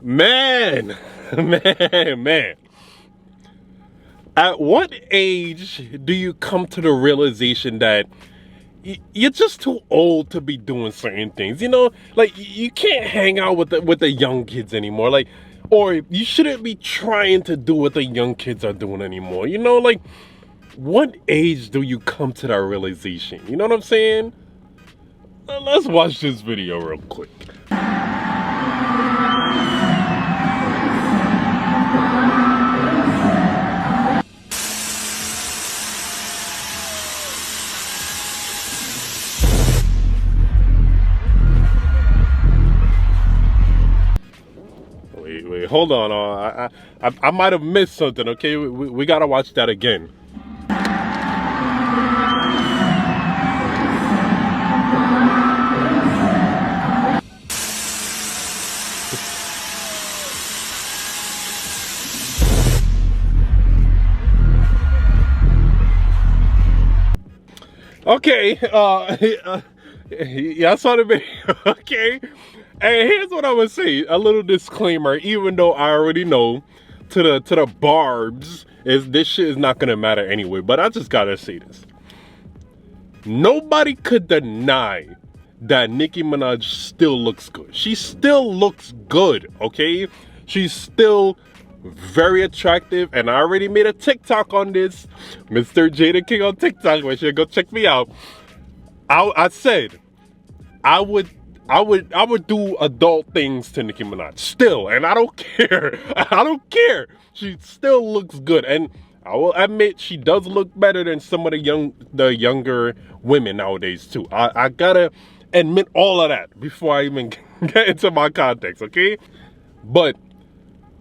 Man, man. At what age do you come to the realization that you're just too old to be doing certain things? You know, like you can't hang out with the young kids anymore. Like, or you shouldn't be trying to do what the young kids are doing anymore. You know, like what age do you come to that realization? You know what I'm saying? Let's watch this video real quick. Wait, hold on. I might have missed something, okay? We gotta watch that again. Okay, yeah, I saw the video, okay? And here's what I would say, a little disclaimer, even though I already know to the barbs, is this shit is not gonna matter anyway, but I just gotta say this. Nobody could deny that Nicki Minaj still looks good. She still looks good, okay? She's still very attractive, and I already made a TikTok on this. Mrjaytheking on TikTok, make sure you go check me out. I said I would do adult things to Nicki Minaj still, and I don't care. I don't care. She still looks good, and I will admit she does look better than some of the younger women nowadays too. I gotta admit all of that before I even get into my context, okay? But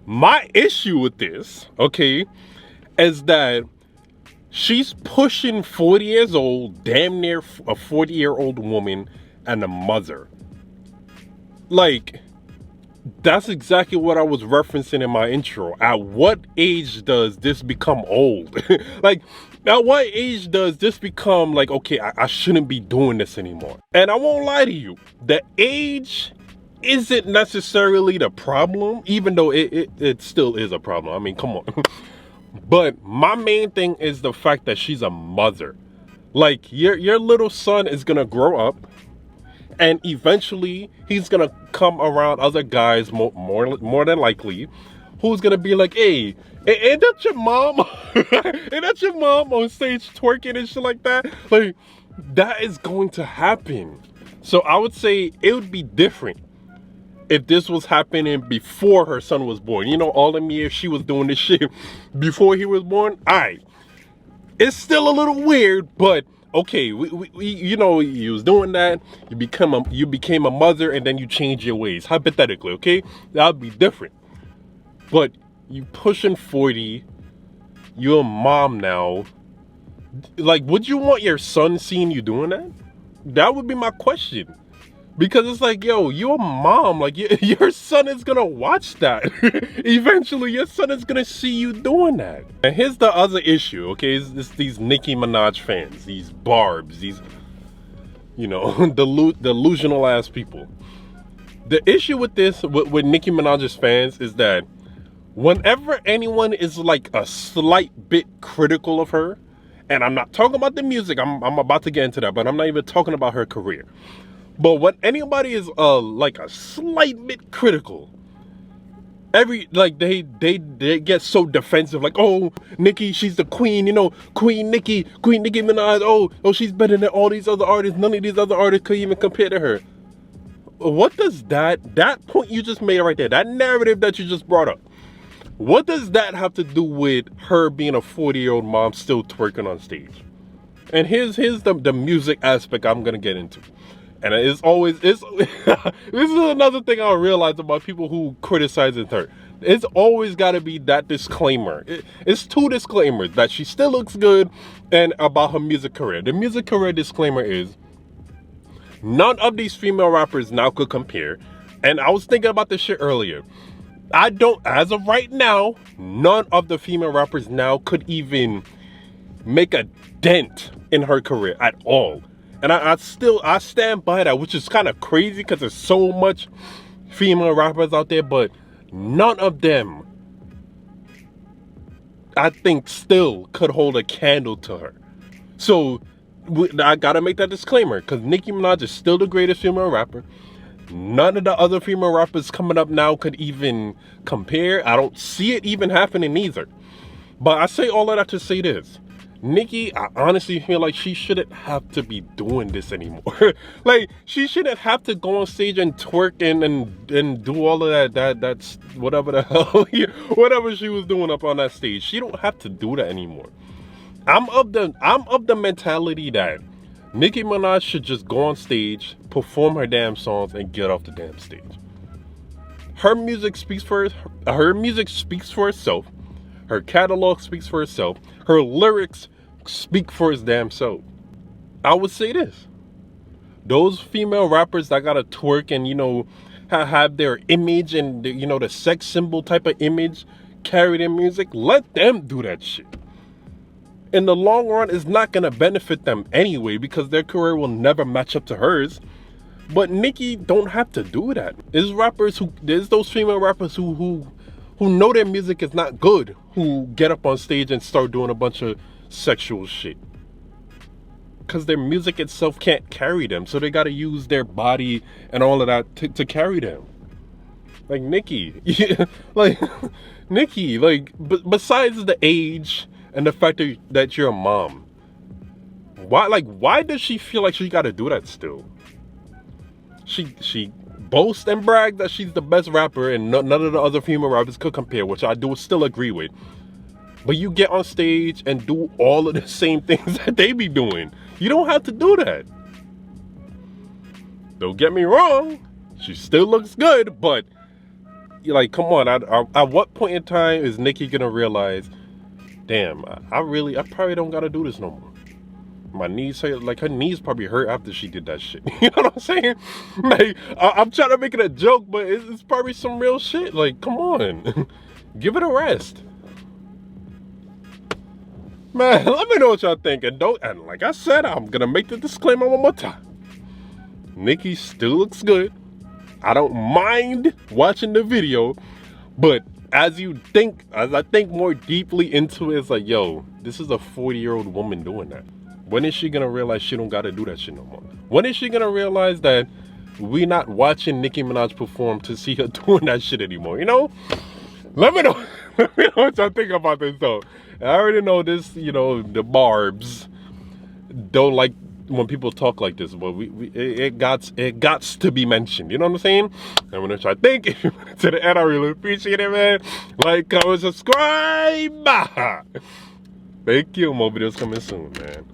my issue with this, okay, is that she's pushing 40 years old, damn near a 40-year-old woman and a mother. Like, that's exactly what I was referencing in my intro. At what age does this become old? Like, at what age does this become like, okay, I shouldn't be doing this anymore? And I won't lie to you, the age isn't necessarily the problem, even though it still is a problem. I mean, come on. But my main thing is the fact that she's a mother. Like, your little son is gonna grow up, and eventually he's gonna come around other guys more than likely, who's gonna be like, hey, ain't that your mom? Ain't that your mom on stage twerking and shit like that? Like, that is going to happen. So I would say it would be different if this was happening before her son was born. You know, all them years she was doing this shit before he was born. Alright, it's still a little weird, but okay, we you know, you was doing that, you became a mother, and then you change your ways, hypothetically, okay? That would be different. But you pushing 40, you're a mom now. Like, would you want your son seeing you doing that? That would be my question. Because it's like, yo, you're a mom. Like, your son is gonna watch that. Eventually, your son is gonna see you doing that. And here's the other issue, okay? It's these Nicki Minaj fans, these barbs, these, you know, delusional ass people. The issue with this, with Nicki Minaj's fans, is that whenever anyone is like a slight bit critical of her, and I'm not talking about the music, I'm about to get into that, but I'm not even talking about her career. But when anybody is like a slight bit critical, they get so defensive, like, oh, Nicki, she's the queen, you know, Queen Nicki Minaj, oh, she's better than all these other artists, none of these other artists could even compare to her. What does that point you just made right there, that narrative that you just brought up, what does that have to do with her being a 40-year-old mom still twerking on stage? And here's the music aspect I'm gonna get into. And this is another thing I realized about people who criticize her. It's always got to be that disclaimer. It's two disclaimers, that she still looks good and about her music career. The music career disclaimer is none of these female rappers now could compare. And I was thinking about this shit earlier. As of right now, none of the female rappers now could even make a dent in her career at all. And I stand by that, which is kind of crazy because there's so much female rappers out there, but none of them, I think, still could hold a candle to her. So I gotta make that disclaimer, because Nicki Minaj is still the greatest female rapper. None of the other female rappers coming up now could even compare. I don't see it even happening either. But I say all of that to say this. Nicki, I honestly feel like she shouldn't have to be doing this anymore. Like, she shouldn't have to go on stage and twerk and do all of that's whatever the hell, whatever she was doing up on that stage. She don't have to do that anymore. I'm of the mentality that Nicki Minaj should just go on stage, perform her damn songs, and get off the damn stage. Her music speaks for itself. Her catalog speaks for itself. Her lyrics speak for its damn self. I would say this: those female rappers that gotta twerk and, you know, have their image and, you know, the sex symbol type of image carry their music, let them do that shit. In the long run, it's not gonna benefit them anyway, because their career will never match up to hers. But Nicki don't have to do that. There's those female rappers who know their music is not good, who get up on stage and start doing a bunch of sexual shit. Because their music itself can't carry them, so they gotta use their body and all of that to carry them. Like Nicki, Nicki, besides the age and the fact that you're a mom, why does she feel like she gotta do that still? She boasts and brag that she's the best rapper and none of the other female rappers could compare, which I do still agree with. But you get on stage and do all of the same things that they be doing. You don't have to do that. Don't get me wrong, she still looks good, but like, come on, at what point in time is Nicki gonna realize, damn, I probably don't gotta do this no more? My knees hurt. Like, her knees probably hurt after she did that shit. You know what I'm saying? Like, I'm trying to make it a joke, but it's probably some real shit. Like, come on. Give it a rest. Man, let me know what y'all think. And like I said, I'm gonna make the disclaimer one more time. Nicki still looks good. I don't mind watching the video, but as I think more deeply into it, it's like, yo, this is a 40-year-old woman doing that. When is she gonna realize she don't gotta do that shit no more? When is she gonna realize that we not watching Nicki Minaj perform to see her doing that shit anymore, you know? Let me know. Let me know what y'all think about this though. I already know this, you know, the barbs don't like when people talk like this, but it gots to be mentioned. You know what I'm saying? And when I think, if you made it to the end, I really appreciate it, man. Like, comment, subscribe. Thank you. More videos coming soon, man.